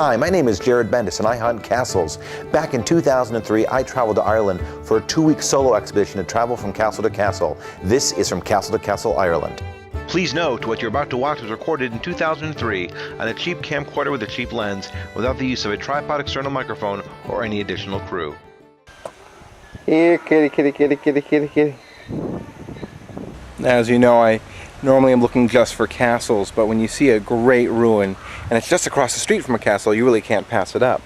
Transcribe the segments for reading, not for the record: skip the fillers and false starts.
Hi, my name is Jared Bendis and I hunt castles. Back in 2003, I traveled to Ireland for a 2-week solo expedition to travel from castle to castle. This is from Castle to Castle, Ireland. Please note, what you're about to watch was recorded in 2003 on a cheap camcorder with a cheap lens, without the use of a tripod external microphone or any additional crew. Here, kitty, kitty, kitty, kitty, kitty, kitty. As you know, I normally am looking just for castles, but when you see a great ruin and it's just across the street from a castle, you really can't pass it up.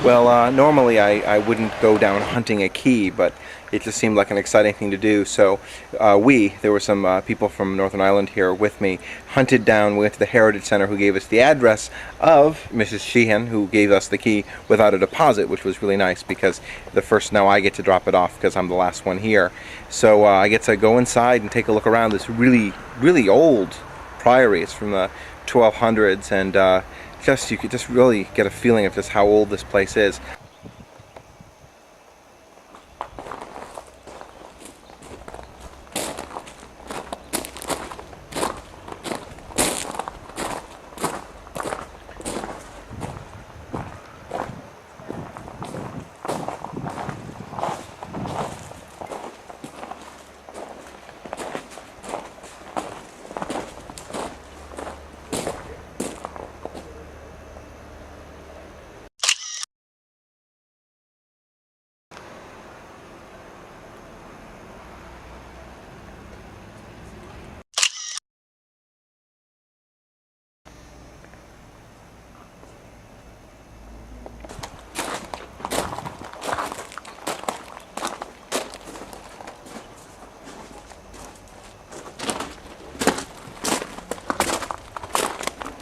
Well, normally I wouldn't go down hunting a key, but it just seemed like an exciting thing to do. So there were some people from Northern Ireland here with me, hunted down, we went to the Heritage Centre, who gave us the address of Mrs. Sheehan, who gave us the key without a deposit, which was really nice because now I get to drop it off because I'm the last one here. So I get to go inside and take a look around this really, really old priory. It's from the 1200s, and you could just really get a feeling of just how old this place is.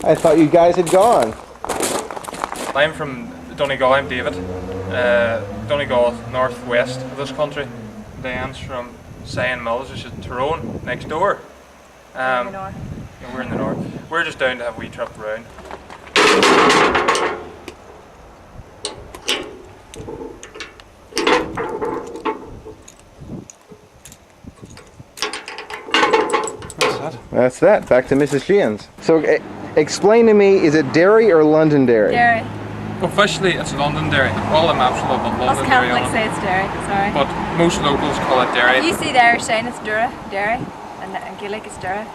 I thought you guys had gone. I'm from Donegal, I'm David. Donegal, northwest of this country. Diane's from Sion Mills, which is Tyrone, next door. In the north. Yeah, we're in the north. We're just down to have a wee trip around. That's that. Back to Mrs. Sheehan's. So explain to me, is it Derry or Londonderry? Derry. Officially it's Londonderry. All the maps will have Us Londonderry on Catholics it. say it's Derry, sorry. But most locals call it Derry. If you see the Irish sign, it's Derry, and Gaelic is Derry.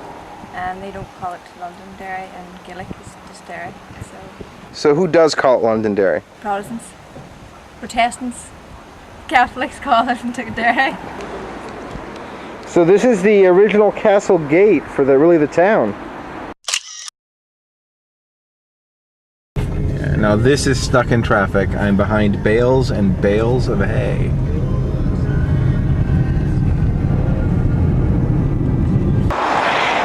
And they don't call it Londonderry, and Gaelic is just Derry. So who does call it Londonderry? Protestants, Protestants, Catholics call it Derry. So this is the original castle gate for the town. Yeah, now this is stuck in traffic. I'm behind bales and bales of hay.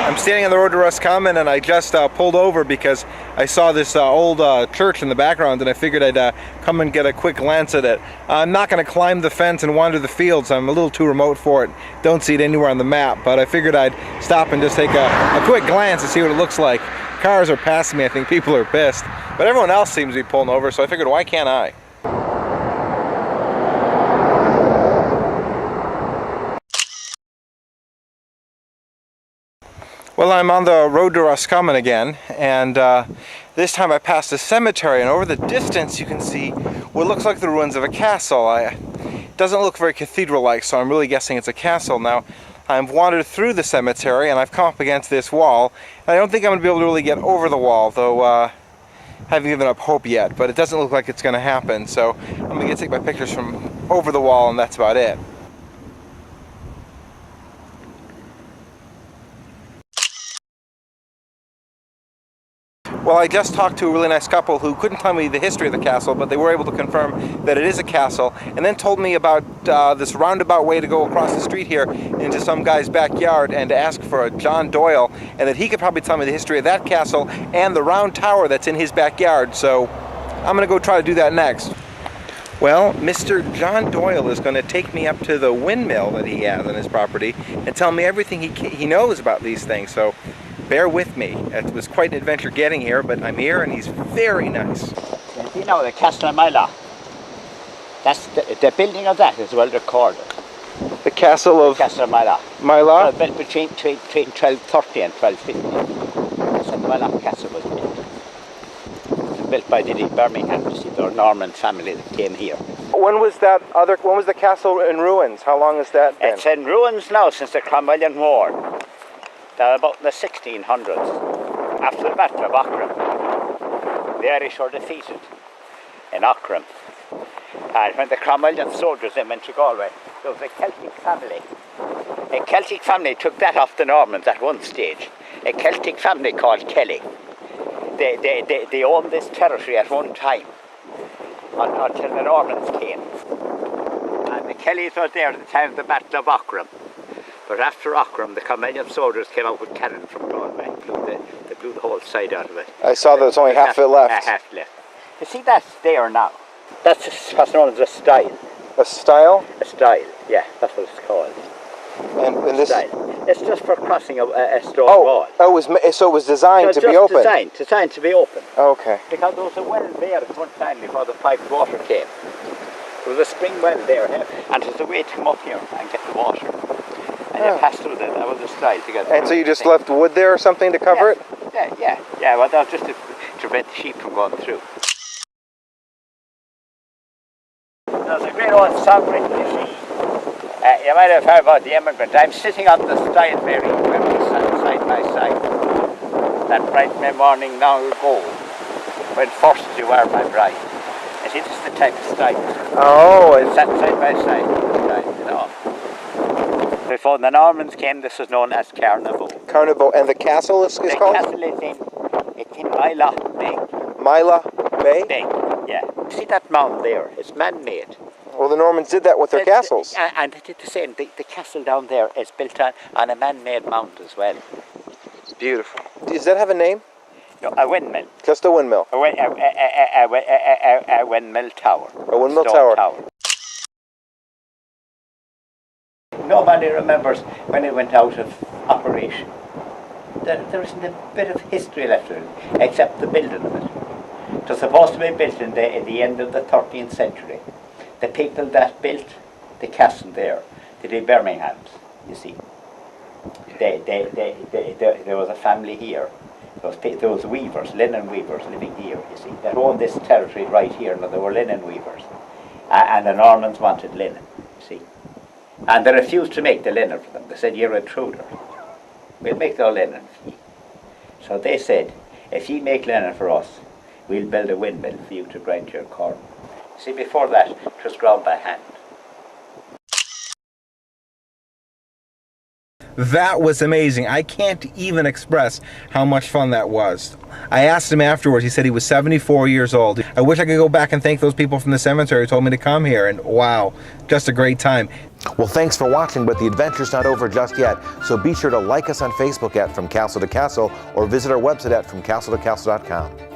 I'm standing on the road to Roscommon, and I just pulled over because I saw this old church in the background, and I figured I'd come and get a quick glance at it. I'm not going to climb the fence and wander the fields. I'm a little too remote for it. Don't see it anywhere on the map, but I figured I'd stop and just take a quick glance and see what it looks like. Cars are passing me. I think people are pissed, but everyone else seems to be pulling over, so I figured, why can't I? Well, I'm on the road to Roscommon again, and this time I passed a cemetery, and over the distance you can see what looks like the ruins of a castle. It doesn't look very cathedral-like, so I'm really guessing it's a castle. Now, I've wandered through the cemetery, and I've come up against this wall, and I don't think I'm going to be able to really get over the wall, though I haven't given up hope yet, but it doesn't look like it's going to happen, so I'm going to take my pictures from over the wall, and that's about it. Well, I just talked to a really nice couple who couldn't tell me the history of the castle, but they were able to confirm that it is a castle, and then told me about this roundabout way to go across the street here into some guy's backyard and to ask for a John Doyle, and that he could probably tell me the history of that castle and the round tower that's in his backyard. So I'm going to go try to do that next. Well, Mr. John Doyle is going to take me up to the windmill that he has on his property and tell me everything he knows about these things, so bear with me. It was quite an adventure getting here, but I'm here and he's very nice. You know, the Castle of Moylough, that's the building of that is well recorded. The castle of Castle of Moylough. Moylough? Well, built between 1230 and 1250. That's when the Moylough Castle was built. It was built by the Birmingham, you see, the Norman family that came here. When was the castle in ruins? How long has that been? It's in ruins now since the Cromwellian War. They're about in the 1600s. After the Battle of Aughrim, the Irish were defeated in Aughrim. And when the Cromwellian soldiers then went to Galway, there was a Celtic family. A Celtic family took that off the Normans at one stage. A Celtic family called Kelly. They owned this territory at one time until the Normans came. And the Kellys were there at the time of the Battle of Aughrim. But after Aughrim, the Cromwellian soldiers came out with cannon from Galway. They blew the whole side out of it. I saw there's only half of it left. Half left. You see, that's there now. That's what's known as a style. A style? A style, yeah, that's what it's called. And this style. It's just for crossing a stone wall. Oh, so it was designed to be open? Designed to be open. Okay. Because there was a well there at one time before the piped water came. There was a spring well there, and there's a way to come up here and get the water. And you pass through that was a style to get. And so you just left wood there or something to cover it? Yeah. Well, that was just to prevent the sheep from going through. There's a great old song written, you see. You might have heard about the immigrant. I'm sitting on the stile, Mary, where we sat side by side. That bright May morning long ago, when first you were my bride. You see, this is the type of style. Oh, it's sat side by side, you know. Before the Normans came, this was known as Carnabo. Carnabo, and the castle is called? The castle is in Moylough Beg. Moylough Beg? Beg, yeah. See that mound there? It's man-made. Well, the Normans did that with their castles. And they did the same. The castle down there is built on a man-made mound as well. Beautiful. Does that have a name? No, a windmill. Just a windmill? A windmill tower. A windmill tower. Nobody remembers when it went out of operation. There isn't a bit of history left of it, except the building of it. It was supposed to be built at the end of the 13th century. The people that built the castle there, the Birminghams, you see. There was a family here. There was weavers, linen weavers living here, you see. They owned this territory right here, and there were linen weavers. And the Normans wanted linen, you see. And they refused to make the linen for them. They said, you're an intruder. We'll make the linen for you. So they said, if you make linen for us, we'll build a windmill for you to grind your corn. See, before that, it was ground by hand. That was amazing. I can't even express how much fun that was. I asked him afterwards. He said he was 74 years old. I wish I could go back and thank those people from the cemetery who told me to come here. And wow, just a great time. Well, thanks for watching, but the adventure's not over just yet. So be sure to like us on Facebook at From Castle to Castle or visit our website at FromCastleToCastle.com.